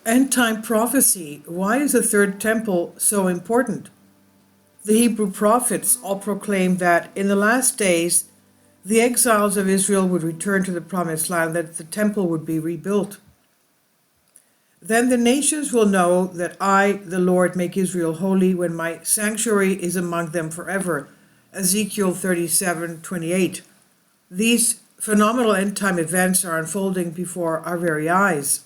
End time prophecy. Why is the third temple so important? The Hebrew prophets all proclaimed that in the last days, the exiles of Israel would return to the promised land, that the temple would be rebuilt. Then the nations will know that I, the Lord, make Israel holy when my sanctuary is among them forever. Ezekiel 37:28. These phenomenal end time events are unfolding before our very eyes.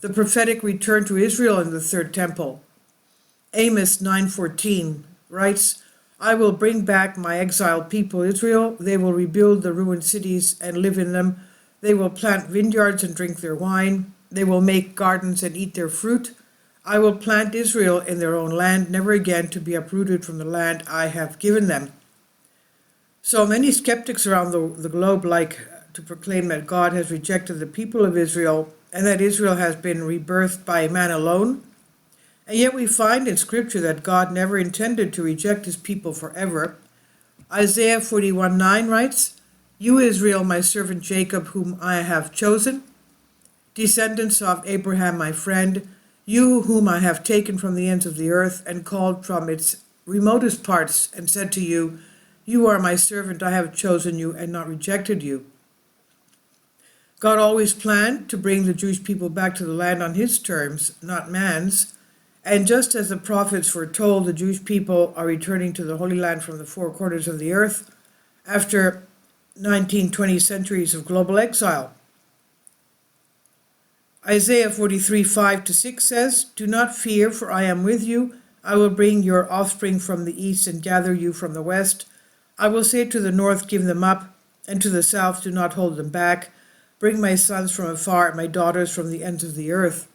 The prophetic return to Israel in the third temple. Amos 9:14 writes, I will bring back my exiled people Israel. They will rebuild the ruined cities and live in them. They will plant vineyards and drink their wine. They will make gardens and eat their fruit. I will plant Israel in their own land, never again to be uprooted from the land I have given them. So many skeptics around the globe like to proclaim that God has rejected the people of Israel and that Israel has been rebirthed by man alone. And yet we find in Scripture that God never intended to reject his people forever. Isaiah 41:9 writes, You Israel, my servant Jacob, whom I have chosen, descendants of Abraham, my friend, you whom I have taken from the ends of the earth and called from its remotest parts and said to you, You are my servant, I have chosen you and not rejected you. God always planned to bring the Jewish people back to the land on his terms, not man's. And just as the prophets foretold, the Jewish people are returning to the Holy Land from the four corners of the earth after 19-20 centuries of global exile. Isaiah 43:5-6 says, Do not fear, for I am with you. I will bring your offspring from the east and gather you from the west. I will say to the north, Give them up, and to the south, Do not hold them back. Bring my sons from afar, and my daughters from the ends of the earth.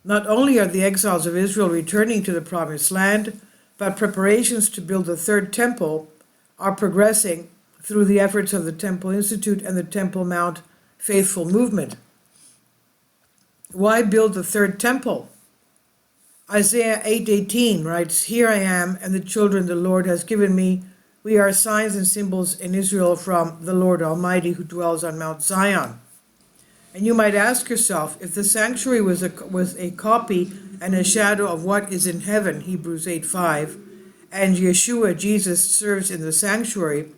Not only are the exiles of Israel returning to the promised land, but preparations to build the third temple are progressing through the efforts of the Temple Institute and the Temple Mount Faithful Movement. Why build the third temple? Isaiah 8:18 writes, Here I am, and the children the Lord has given me. We are signs and symbols in Israel from the Lord Almighty who dwells on Mount Zion. And you might ask yourself, if the sanctuary was a copy and a shadow of what is in heaven, Hebrews 8:5, and Yeshua, Jesus, serves in the sanctuary,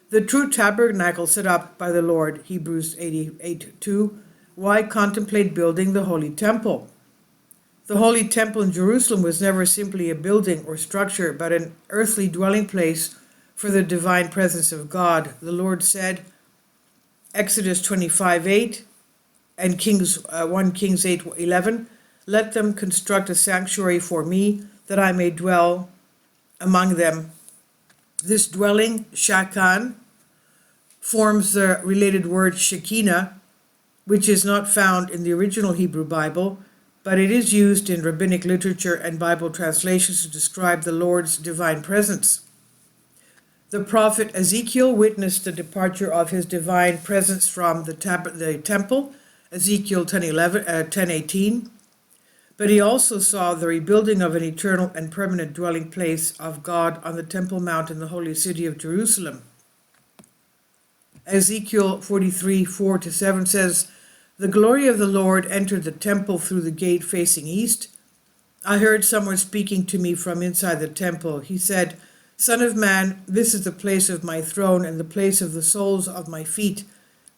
the true tabernacle set up by the Lord, Hebrews 8:2, why contemplate building the Holy Temple? The Holy Temple in Jerusalem was never simply a building or structure, but an earthly dwelling place for the divine presence of God. The Lord said, Exodus 25:8 and 1 Kings 8:11, Let them construct a sanctuary for me, that I may dwell among them. This dwelling, shakan, forms the related word Shekinah, which is not found in the original Hebrew Bible, but it is used in rabbinic literature and Bible translations to describe the Lord's divine presence. The prophet Ezekiel witnessed the departure of his divine presence from the temple, Ezekiel 10:18, but he also saw the rebuilding of an eternal and permanent dwelling place of God on the Temple Mount in the holy city of Jerusalem. Ezekiel 43:4-7 says, The glory of the Lord entered the temple through the gate facing east. I heard someone speaking to me from inside the temple. He said, Son of man, this is the place of my throne and the place of the soles of my feet.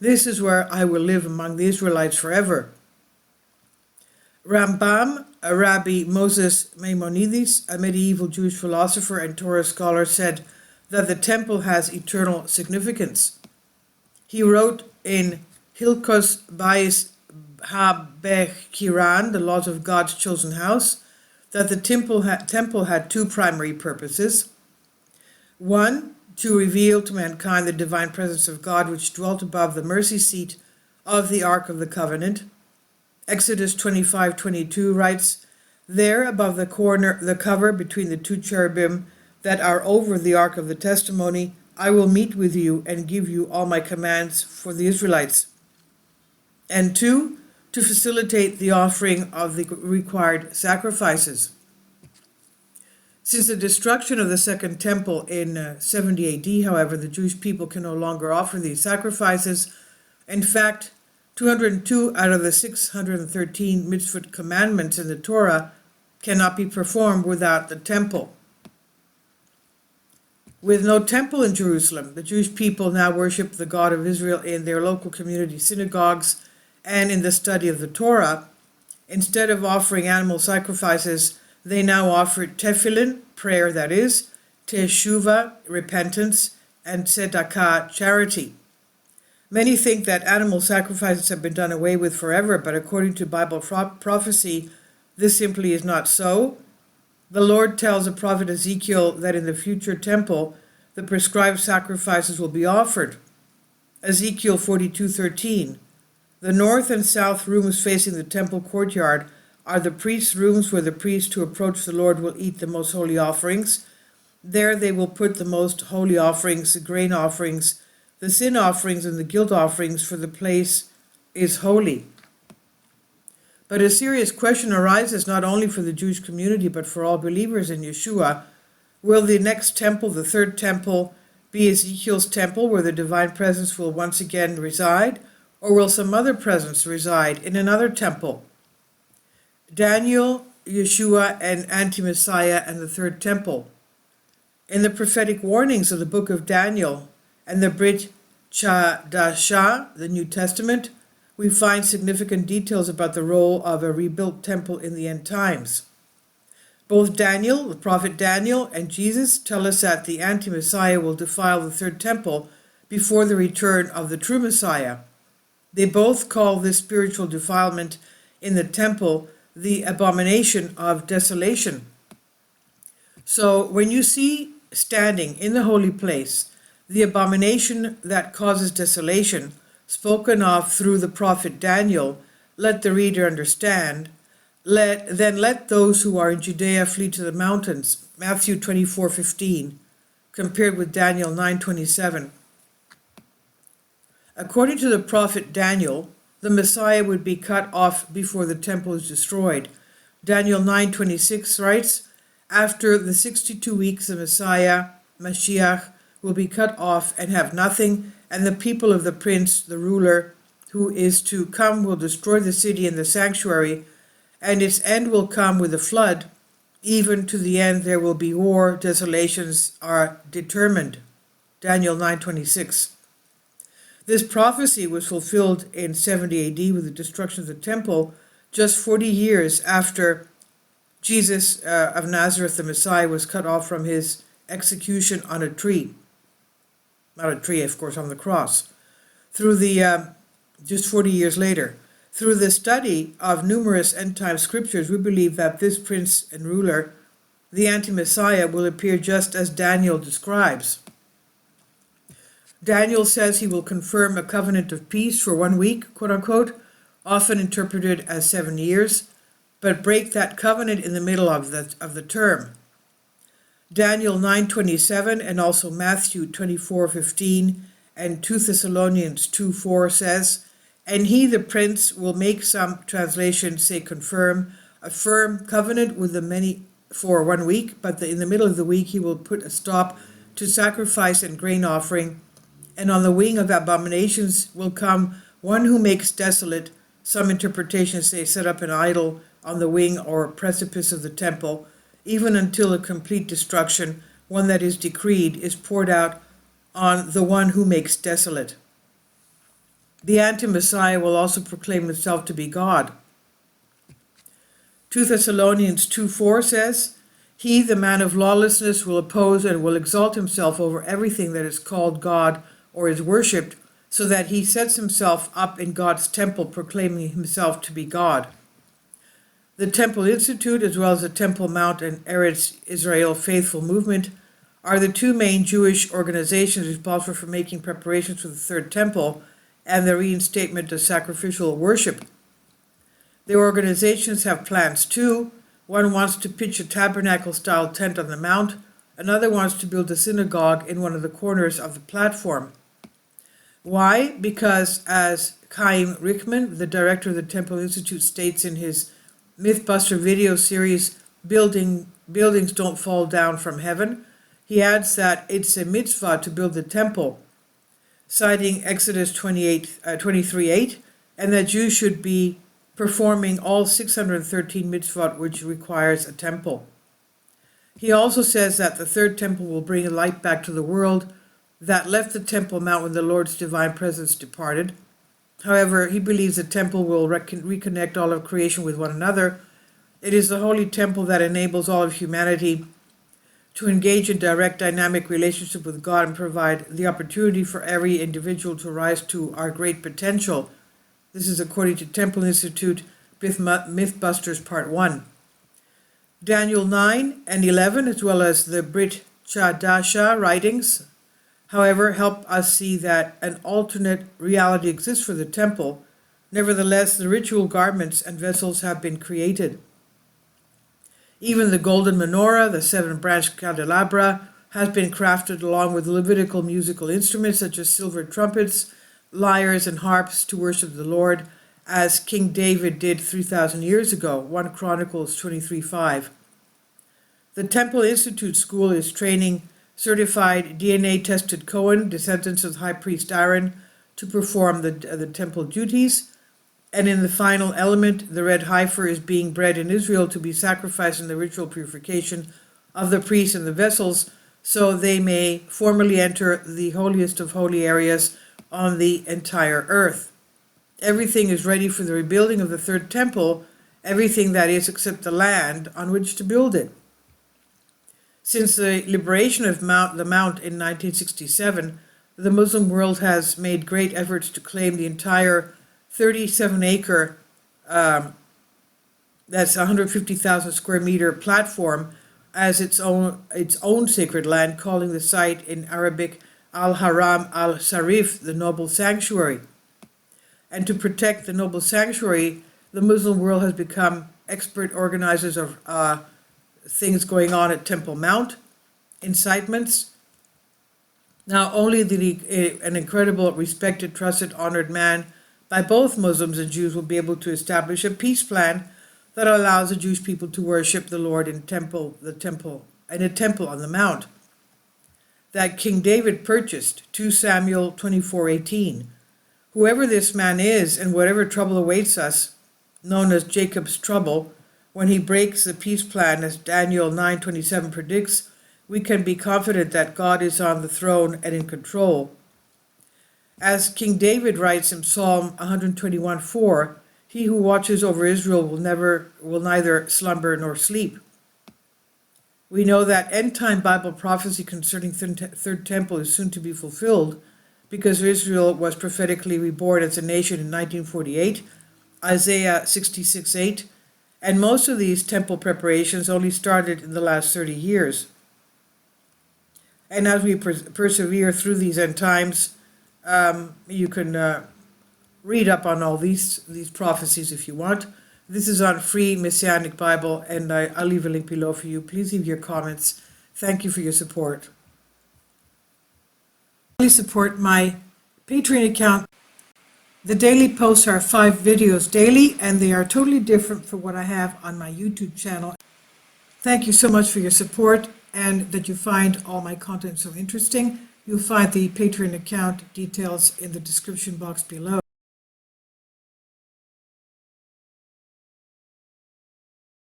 This is where I will live among the Israelites forever. Rambam, Rabbi Moses Maimonides, a medieval Jewish philosopher and Torah scholar, said that the temple has eternal significance. He wrote in Hilkos Bais HaBechiran, the laws of God's chosen house, that the temple had two primary purposes. One, to reveal to mankind the divine presence of God which dwelt above the mercy seat of the Ark of the Covenant. Exodus 25:22 writes, There above the cover between the two cherubim that are over the Ark of the Testimony, I will meet with you and give you all my commands for the Israelites. And two, to facilitate the offering of the required sacrifices. Since the destruction of the Second Temple in 70 AD, however, the Jewish people can no longer offer these sacrifices. In fact, 202 out of the 613 mitzvot commandments in the Torah cannot be performed without the temple. With no temple in Jerusalem, the Jewish people now worship the God of Israel in their local community synagogues and in the study of the Torah. Instead of offering animal sacrifices, they now offer tefillin, prayer that is, teshuvah, repentance, and tzedakah, charity. Many think that animal sacrifices have been done away with forever, but according to Bible prophecy, this simply is not so. The Lord tells the prophet Ezekiel that in the future temple, the prescribed sacrifices will be offered. Ezekiel 42:13. The north and south rooms facing the temple courtyard are the priests' rooms where the priests who approach the Lord will eat the most holy offerings. There they will put the most holy offerings, the grain offerings, the sin offerings, and the guilt offerings, for the place is holy. But a serious question arises not only for the Jewish community but for all believers in Yeshua. Will the next temple, the third temple, be Ezekiel's temple where the divine presence will once again reside, or will some other presence reside in another temple? Daniel, Yeshua, and Anti-Messiah and the third temple. In the prophetic warnings of the book of Daniel and the Brit Chadashah, the New Testament, we find significant details about the role of a rebuilt temple in the end times. Both Daniel, the prophet Daniel, and Jesus tell us that the anti-Messiah will defile the third temple before the return of the true Messiah. They both call this spiritual defilement in the temple the abomination of desolation. So when you see standing in the holy place the abomination that causes desolation, spoken of through the prophet Daniel, let the reader understand. Let those who are in Judea flee to the mountains. Matthew 24:15, compared with Daniel 9:27. According to the prophet Daniel, the Messiah would be cut off before the temple is destroyed. Daniel 9:26 writes, after the 62 weeks the Messiah, Mashiach, will be cut off and have nothing, and the people of the prince, the ruler, who is to come will destroy the city and the sanctuary, and its end will come with a flood. Even to the end there will be war, desolations are determined. Daniel 9:26. This prophecy was fulfilled in 70 AD with the destruction of the temple, just 40 years after Jesus of Nazareth, the Messiah, was cut off from his execution on a tree. Not a tree, of course, on the cross. Just 40 years later. Through the study of numerous end-time scriptures, we believe that this prince and ruler, the anti-Messiah, will appear just as Daniel describes. Daniel says he will confirm a covenant of peace for 1 week, quote-unquote, often interpreted as 7 years, but break that covenant in the middle of the term. Daniel 9:27 and also Matthew 24:15 and 2 Thessalonians 2:4 says, and he, the prince, will make, some translations say confirm, a firm covenant with the many for 1 week, but in the middle of the week he will put a stop to sacrifice and grain offering, and on the wing of abominations will come one who makes desolate. Some interpretations say set up an idol on the wing or precipice of the temple, even until a complete destruction, one that is decreed, is poured out on the one who makes desolate. The anti-Messiah will also proclaim himself to be God. 2 Thessalonians 2:4 says, he, the man of lawlessness, will oppose and will exalt himself over everything that is called God or is worshipped, so that he sets himself up in God's temple, proclaiming himself to be God. The Temple Institute, as well as the Temple Mount and Eretz Israel Faithful Movement, are the two main Jewish organizations responsible for making preparations for the Third Temple and the reinstatement of sacrificial worship. The organizations have plans too. One wants to pitch a tabernacle-style tent on the mount. Another wants to build a synagogue in one of the corners of the platform. Why? Because, as Chaim Rickman, the director of the Temple Institute, states in his Mythbuster video series, Buildings Don't Fall Down from Heaven, he adds that it's a mitzvah to build the temple, citing Exodus 23:8, and that Jews should be performing all 613 mitzvot, which requires a temple. He also says that the third temple will bring a light back to the world that left the Temple Mount when the Lord's divine presence departed. However, he believes the temple will reconnect all of creation with one another. It is the holy temple that enables all of humanity to engage in direct dynamic relationship with God and provide the opportunity for every individual to rise to our great potential. This is according to Temple Institute Mythbusters Part 1. Daniel 9 and 11, as well as the Brit Chadasha writings, however, help us see that an alternate reality exists for the temple. Nevertheless, the ritual garments and vessels have been created. Even the golden menorah, the seven-branched candelabra, has been crafted along with Levitical musical instruments such as silver trumpets, lyres, and harps to worship the Lord, as King David did 3,000 years ago, 1 Chronicles 23:5. The Temple Institute School is training certified DNA-tested Cohen, descendants of High Priest Aaron, to perform the temple duties. And in the final element, the red heifer is being bred in Israel to be sacrificed in the ritual purification of the priests and the vessels, so they may formally enter the holiest of holy areas on the entire earth. Everything is ready for the rebuilding of the third temple, everything that is except the land on which to build it. Since the liberation of the Mount in 1967, the Muslim world has made great efforts to claim the entire 37-acre, that's 150,000 square meter platform as its own sacred land, calling the site in Arabic Al-Haram al-Sharif, the noble sanctuary. And to protect the noble sanctuary, the Muslim world has become expert organizers of things going on at Temple Mount, incitements. Now, only an incredible, respected, trusted, honored man by both Muslims and Jews will be able to establish a peace plan that allows the Jewish people to worship the Lord in a temple on the Mount that King David purchased, 2 Samuel 24:18. Whoever this man is and whatever trouble awaits us, known as Jacob's trouble, when he breaks the peace plan as Daniel 9:27 predicts, we can be confident that God is on the throne and in control. As King David writes in Psalm 121:4, he who watches over Israel will neither slumber nor sleep. We know that end-time Bible prophecy concerning third temple is soon to be fulfilled because Israel was prophetically reborn as a nation in 1948, Isaiah 66:8, and most of these temple preparations only started in the last 30 years. And as we persevere through these end times, you can read up on all these prophecies if you want. This is on Free Messianic Bible, and I'll leave a link below for you. Please leave your comments. Thank you for your support. Please support my Patreon account. The daily posts are 5 videos daily, and they are totally different from what I have on my YouTube channel. Thank you so much for your support and that you find all my content so interesting. You'll find the Patreon account details in the description box below.